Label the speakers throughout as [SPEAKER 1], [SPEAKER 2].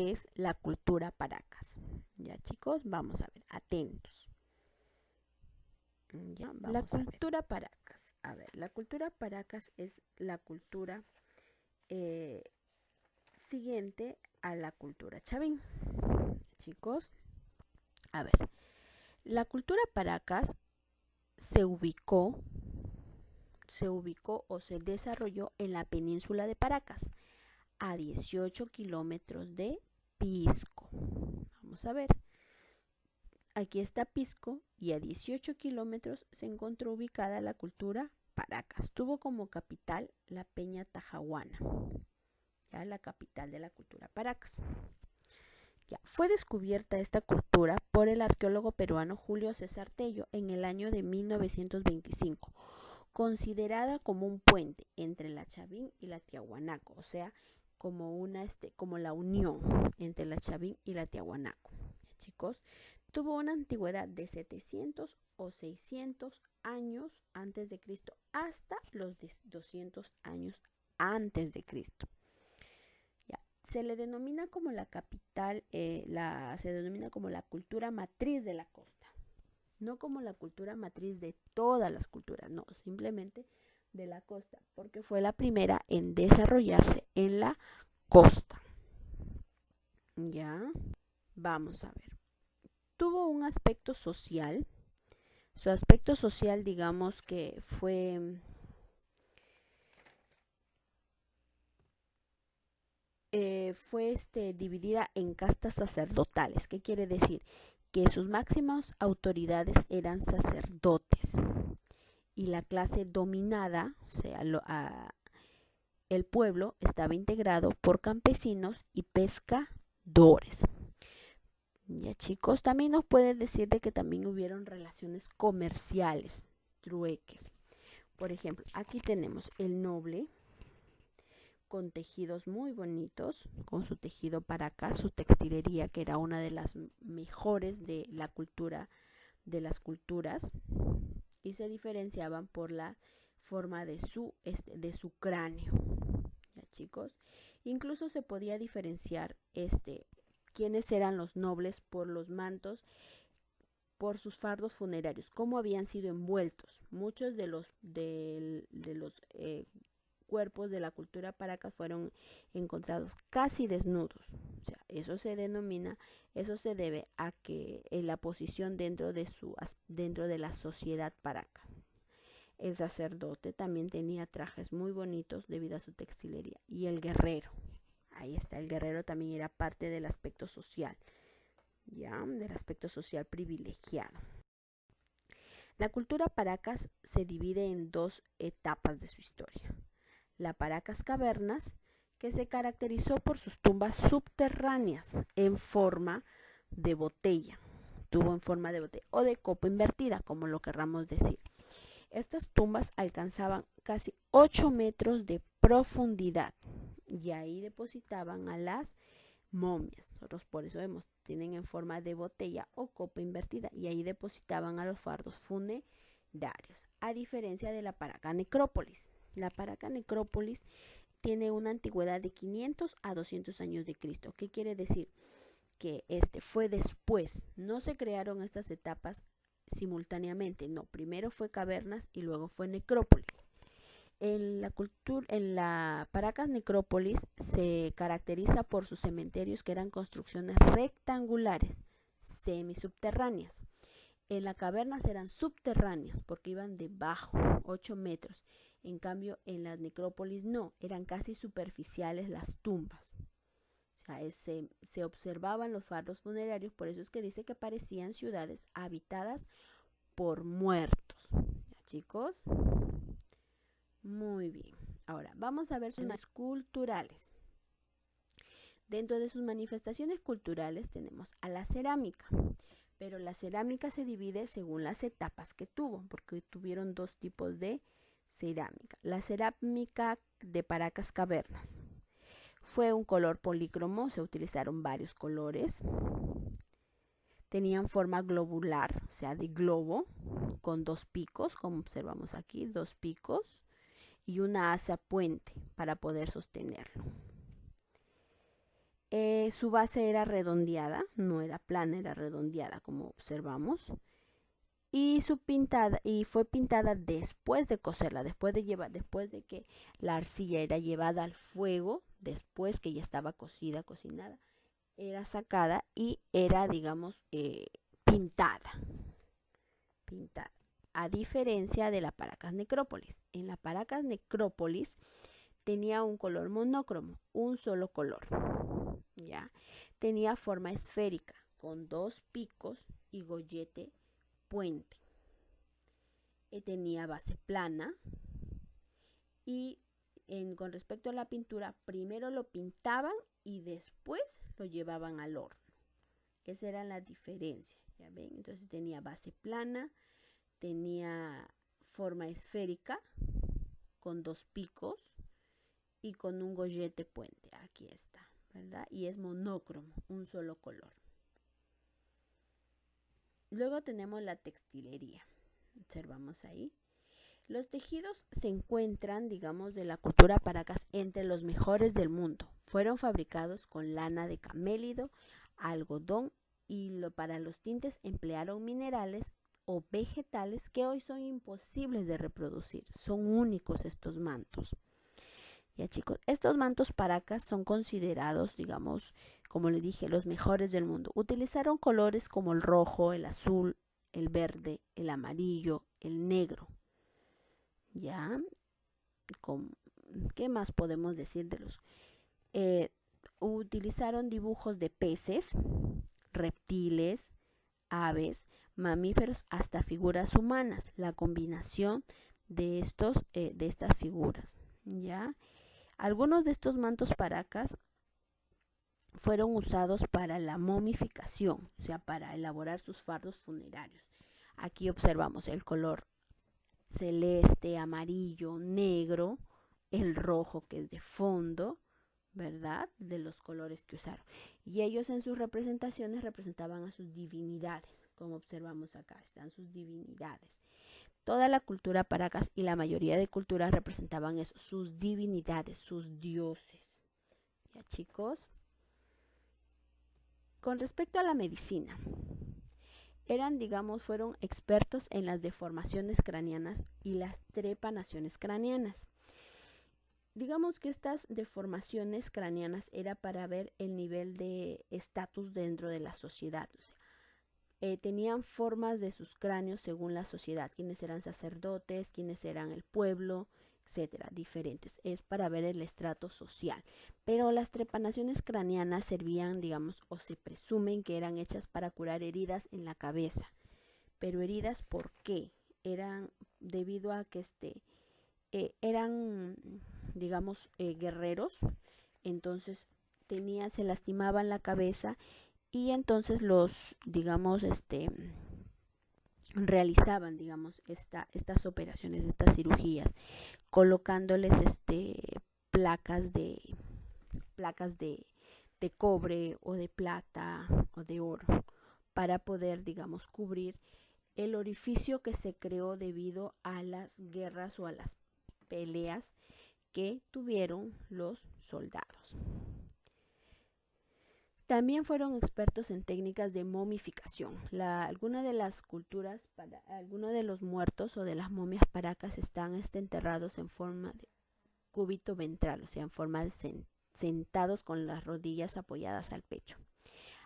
[SPEAKER 1] qué es la cultura Paracas. Ya, chicos, vamos a ver, atentos. Ya, la cultura Paracas. A ver, la cultura Paracas es la cultura siguiente a la cultura Chavín. Chicos, a ver, la cultura Paracas se ubicó o se desarrolló en la península de Paracas, a 18 kilómetros de Pisco. Vamos a ver. Aquí está Pisco y a 18 kilómetros se encontró ubicada la cultura Paracas. Tuvo como capital la Peña Tajahuana, ya la capital de la cultura Paracas. Ya, fue descubierta esta cultura por el arqueólogo peruano Julio César Tello en el año de 1925, considerada como un puente entre la Chavín y la Tiahuanaco, o sea, como la unión entre la Chavín y la Tiahuanaco. Chicos, tuvo una antigüedad de 700 o 600 años antes de Cristo hasta los 200 años antes de Cristo. Se le denomina como la capital, se denomina como la cultura matriz de la costa, no como la cultura matriz de todas las culturas, no, simplemente de la costa, porque fue la primera en desarrollarse en la costa. Ya, vamos a ver. Tuvo un aspecto social. Su aspecto social, digamos que fue dividida en castas sacerdotales. ¿Qué quiere decir? Que sus máximas autoridades eran sacerdotes y la clase dominada, o sea, el pueblo estaba integrado por campesinos y pescadores. Ya, chicos, también nos pueden decir de que también hubieron relaciones comerciales, trueques. Por ejemplo, aquí tenemos el noble con tejidos muy bonitos, con su tejido Paracas, su textilería, que era una de las mejores de la cultura, de las culturas, y se diferenciaban por la forma de su cráneo. ¿Ya, chicos? Incluso se podía diferenciar quiénes eran los nobles por los mantos, por sus fardos funerarios, cómo habían sido envueltos. Muchos de los cuerpos de la cultura Paracas fueron encontrados casi desnudos. O sea, eso se debe a que en la posición dentro de la sociedad Paracas. El sacerdote también tenía trajes muy bonitos debido a su textilería. Y el guerrero, ahí está, el guerrero también era parte del aspecto social, ya, del aspecto social privilegiado. La cultura Paracas se divide en dos etapas de su historia. La Paracas Cavernas, que se caracterizó por sus tumbas subterráneas en forma de botella, tuvo en forma de botella o de copa invertida, como lo querramos decir. Estas tumbas alcanzaban casi 8 metros de profundidad y ahí depositaban a las momias. Nosotros por eso vemos, tienen en forma de botella o copa invertida y ahí depositaban a los fardos funerarios, a diferencia de la Paracas Necrópolis. La Paracas Necrópolis tiene una antigüedad de 500 a 200 años de Cristo. ¿Qué quiere decir? Que fue después, no se crearon estas etapas simultáneamente, no, primero fue cavernas y luego fue necrópolis. En la Paracas Necrópolis se caracteriza por sus cementerios, que eran construcciones rectangulares, semisubterráneas. En la cavernas eran subterráneas porque iban debajo, 8 metros. En cambio, en las necrópolis no, eran casi superficiales las tumbas. O sea, se observaban los fardos funerarios, por eso es que dice que parecían ciudades habitadas por muertos. ¿Ya, chicos? Muy bien. Ahora, vamos a ver sus culturales. Dentro de sus manifestaciones culturales tenemos a la cerámica, pero la cerámica se divide según las etapas que tuvo, porque tuvieron dos tipos de cerámica. La cerámica de Paracas Cavernas fue un color polícromo, se utilizaron varios colores. Tenían forma globular, o sea, de globo, con dos picos, como observamos aquí, dos picos, y una asa puente para poder sostenerlo. Su base era redondeada, no era plana, era redondeada como observamos. Y fue pintada después de cocerla, después de que la arcilla era llevada al fuego, después que ya estaba cocinada, era sacada y era, digamos, pintada. A diferencia de la Paracas necrópolis. En la Paracas necrópolis tenía un color monócromo, un solo color. ¿Ya? Tenía forma esférica, con 2 picos y gollete puente. Tenía base plana y con respecto a la pintura, primero lo pintaban y después lo llevaban al horno. Esa era la diferencia, ¿ya ven? Entonces tenía base plana, tenía forma esférica con 2 picos y con un gollete puente. Aquí está, ¿verdad? Y es monócromo, un solo color. Luego tenemos la textilería. Observamos ahí. Los tejidos se encuentran, digamos, de la cultura Paracas entre los mejores del mundo. Fueron fabricados con lana de camélido, algodón y para los tintes emplearon minerales o vegetales que hoy son imposibles de reproducir. Son únicos estos mantos. Ya chicos, estos mantos Paracas son considerados, digamos, como les dije, los mejores del mundo. Utilizaron colores como el rojo, el azul, el verde, el amarillo, el negro. ¿Ya? ¿Qué más podemos decir de los? Utilizaron dibujos de peces, reptiles, aves, mamíferos, hasta figuras humanas. La combinación de estas figuras. ¿Ya? Algunos de estos mantos Paracas fueron usados para la momificación, o sea, para elaborar sus fardos funerarios. Aquí observamos el color celeste, amarillo, negro, el rojo que es de fondo, ¿verdad? De los colores que usaron. Y ellos en sus representaciones representaban a sus divinidades, como observamos acá, están sus divinidades. Toda la cultura Paracas y la mayoría de culturas representaban eso, sus divinidades, sus dioses. ¿Ya chicos? Con respecto a la medicina, fueron expertos en las deformaciones craneanas y las trepanaciones craneanas. Digamos que estas deformaciones craneanas era para ver el nivel de estatus dentro de la sociedad. O sea, tenían formas de sus cráneos según la sociedad, quiénes eran sacerdotes, quiénes eran el pueblo, etcétera, diferentes. Es para ver el estrato social. Pero las trepanaciones craneanas servían, digamos, o se presumen que eran hechas para curar heridas en la cabeza. Pero heridas, ¿por qué? Eran debido a que eran, digamos, guerreros. Entonces se lastimaban la cabeza y entonces digamos, realizaban, digamos, estas operaciones, estas cirugías, colocándoles placas de cobre o de plata o de oro para poder, digamos, cubrir el orificio que se creó debido a las guerras o a las peleas que tuvieron los soldados. También fueron expertos en técnicas de momificación. Algunas de las culturas, algunos de los muertos o de las momias Paracas están enterrados en forma de cúbito ventral, o sea, en forma de sentados con las rodillas apoyadas al pecho.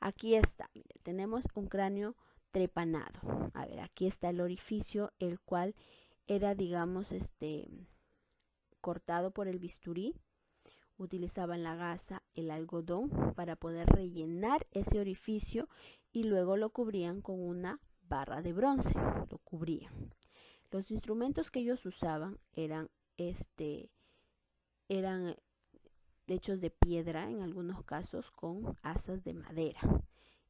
[SPEAKER 1] Aquí está, mire, tenemos un cráneo trepanado. A ver, aquí está el orificio, el cual era, digamos, cortado por el bisturí. Utilizaban la gasa, el algodón para poder rellenar ese orificio y luego lo cubrían con una barra de bronce, lo cubrían. Los instrumentos que ellos usaban eran hechos de piedra en algunos casos con asas de madera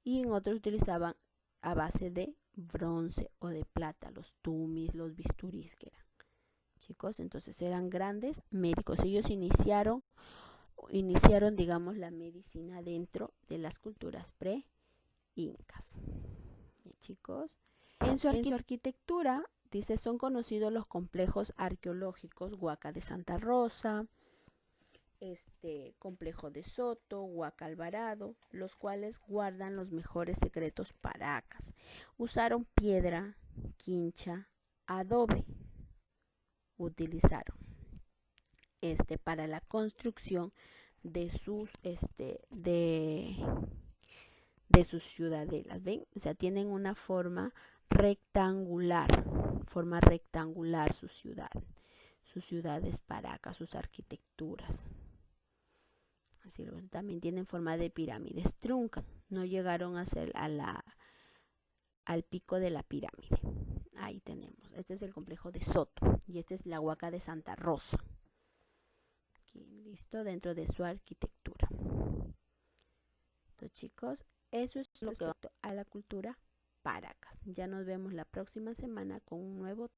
[SPEAKER 1] y en otros utilizaban a base de bronce o de plata, los tumis, los bisturís que eran. Chicos, entonces eran grandes médicos. Ellos iniciaron, digamos, la medicina dentro de las culturas pre-incas. Chicos, en su arquitectura, dice, son conocidos los complejos arqueológicos Huaca de Santa Rosa, Complejo de Soto, Huaca Alvarado, los cuales guardan los mejores secretos Paracas. Usaron piedra, quincha, adobe, utilizaron para la construcción de sus de sus ciudadelas, ¿ven? O sea, tienen una forma rectangular sus ciudades Paracas, sus arquitecturas. Así también tienen forma de pirámides truncas, no llegaron a ser al pico de la pirámide. Ahí tenemos, este es el complejo de Soto y esta es la Huaca de Santa Rosa. Aquí, listo, dentro de su arquitectura. Entonces, chicos, eso es lo que va a la cultura Paracas. Ya nos vemos la próxima semana con un nuevo